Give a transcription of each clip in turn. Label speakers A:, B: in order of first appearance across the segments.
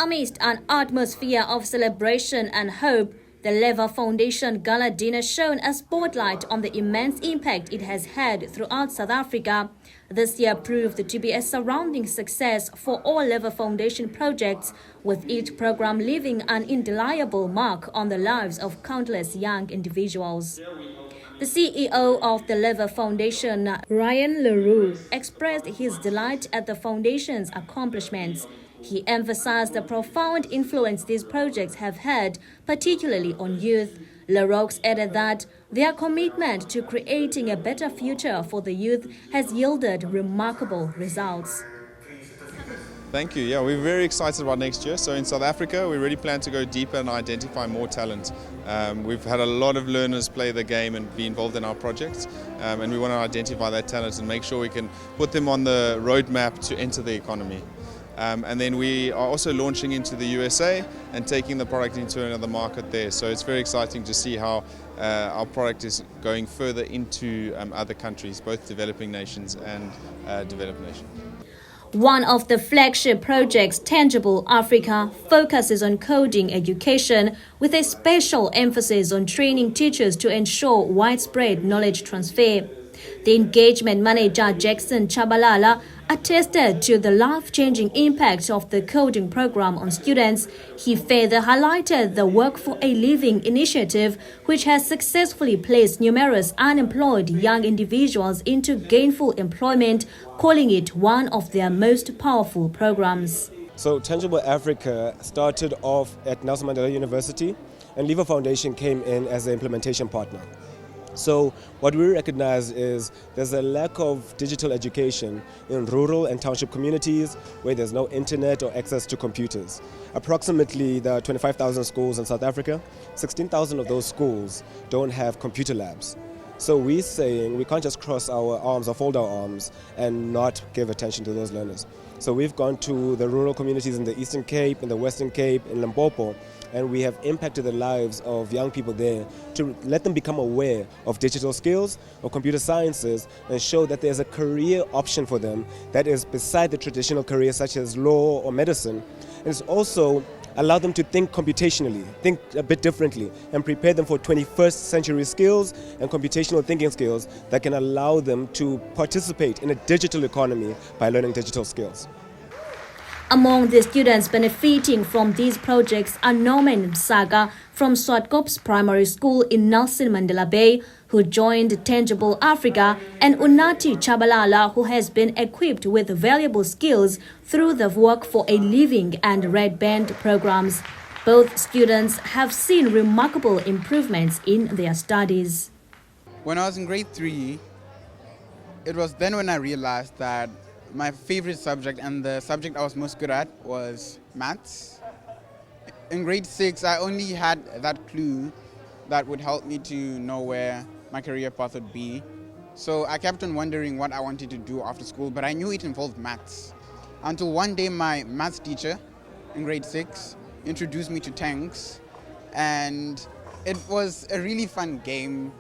A: Amidst an atmosphere of celebration and hope, the Leva Foundation Gala dinner shone a spotlight on the immense impact it has had throughout South Africa. This year proved to be a surrounding success for all Leva Foundation projects, with each program leaving an indelible mark on the lives of countless young individuals. The CEO of the Leva Foundation, Ryan Leroux, expressed his delight at the foundation's accomplishments. He emphasized the profound influence these projects have had, particularly on youth. Leroux added that their commitment to creating a better future for the youth has yielded remarkable results.
B: Thank you. Yeah, we're very excited about next year. So in South Africa, we really plan to go deeper and identify more talent. We've had a lot of learners play the game and be involved in our projects, and we want to identify that talent and make sure we can put them on the roadmap to enter the economy. And then we are also launching into the USA and taking the product into another market there. So it's very exciting to see how our product is going further into other countries, both developing nations and developed nations.
A: One of the flagship projects, Tangible Africa, focuses on coding education with a special emphasis on training teachers to ensure widespread knowledge transfer. The engagement manager, Jackson Chabalala, attested to the life-changing impact of the coding program on students. He further highlighted the Work for a Living initiative, which has successfully placed numerous unemployed young individuals into gainful employment, calling it one of their most powerful programs.
C: So Tangible Africa started off at Nelson Mandela University, and Leva Foundation came in as the implementation partner. So what we recognize is there's a lack of digital education in rural and township communities where there's no internet or access to computers. Approximately the 25,000 schools in South Africa, 16,000 of those schools don't have computer labs. So we're saying we can't just cross our arms or fold our arms and not give attention to those learners. So we've gone to the rural communities in the Eastern Cape, in the Western Cape, in Limpopo, and we have impacted the lives of young people there to let them become aware of digital skills or computer sciences and show that there's a career option for them that is beside the traditional careers such as law or medicine. And it's also allow them to think computationally, think a bit differently, and prepare them for 21st century skills and computational thinking skills that can allow them to participate in a digital economy by learning digital skills.
A: Among the students benefiting from these projects are Norman Saga from Swartkop's Primary School in Nelson Mandela Bay, who joined Tangible Africa, and Unati Chabalala, who has been equipped with valuable skills through the Work for a Living and Red Band programs. Both students have seen remarkable improvements in their studies.
D: When I was in grade 3, it was then when I realized that my favorite subject and the subject I was most good at was maths. In grade 6, I only had that clue that would help me to know where my career path would be. So I kept on wondering what I wanted to do after school, but I knew it involved maths. Until one day my maths teacher in grade 6 introduced me to tanks, and it was a really fun game,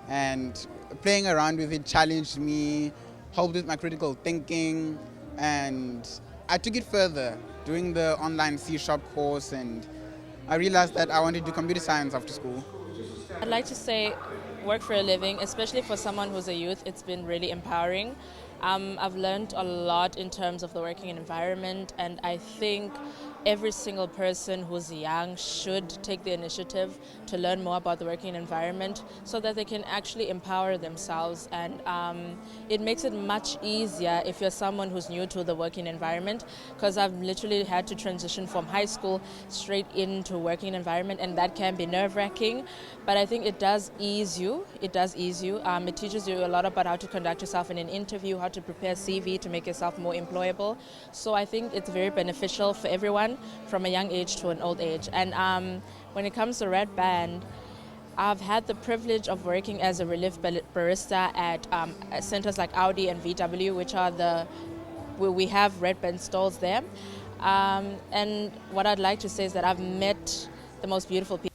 D: and playing around with it challenged me, helped with my critical thinking, and I took it further doing the online C# course, and I realized that I wanted to do computer science after school.
E: I'd like to say work for a living, especially for someone who's a youth, it's been really empowering. I've learned a lot in terms of the working environment, and I think every single person who's young should take the initiative to learn more about the working environment so that they can actually empower themselves, and it makes it much easier if you're someone who's new to the working environment, because I've literally had to transition from high school straight into working environment, and that can be nerve-wracking, but I think it does ease you. It teaches you a lot about how to conduct yourself in an interview, how to prepare a CV to make yourself more employable. So I think it's very beneficial for everyone from a young age to an old age. And when it comes to Red Band, I've had the privilege of working as a relief barista at centers like Audi and VW, which are where we have Red Band stalls there. And what I'd like to say is that I've met the most beautiful people.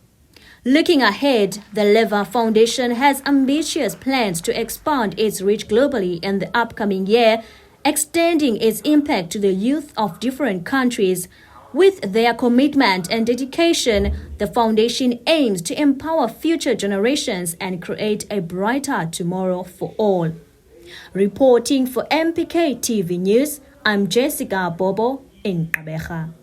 A: Looking ahead, the Leva Foundation has ambitious plans to expand its reach globally in the upcoming year, extending its impact to the youth of different countries. With their commitment and dedication, the foundation aims to empower future generations and create a brighter tomorrow for all. Reporting for MPK TV News, I'm Jessica Bobo in Gala.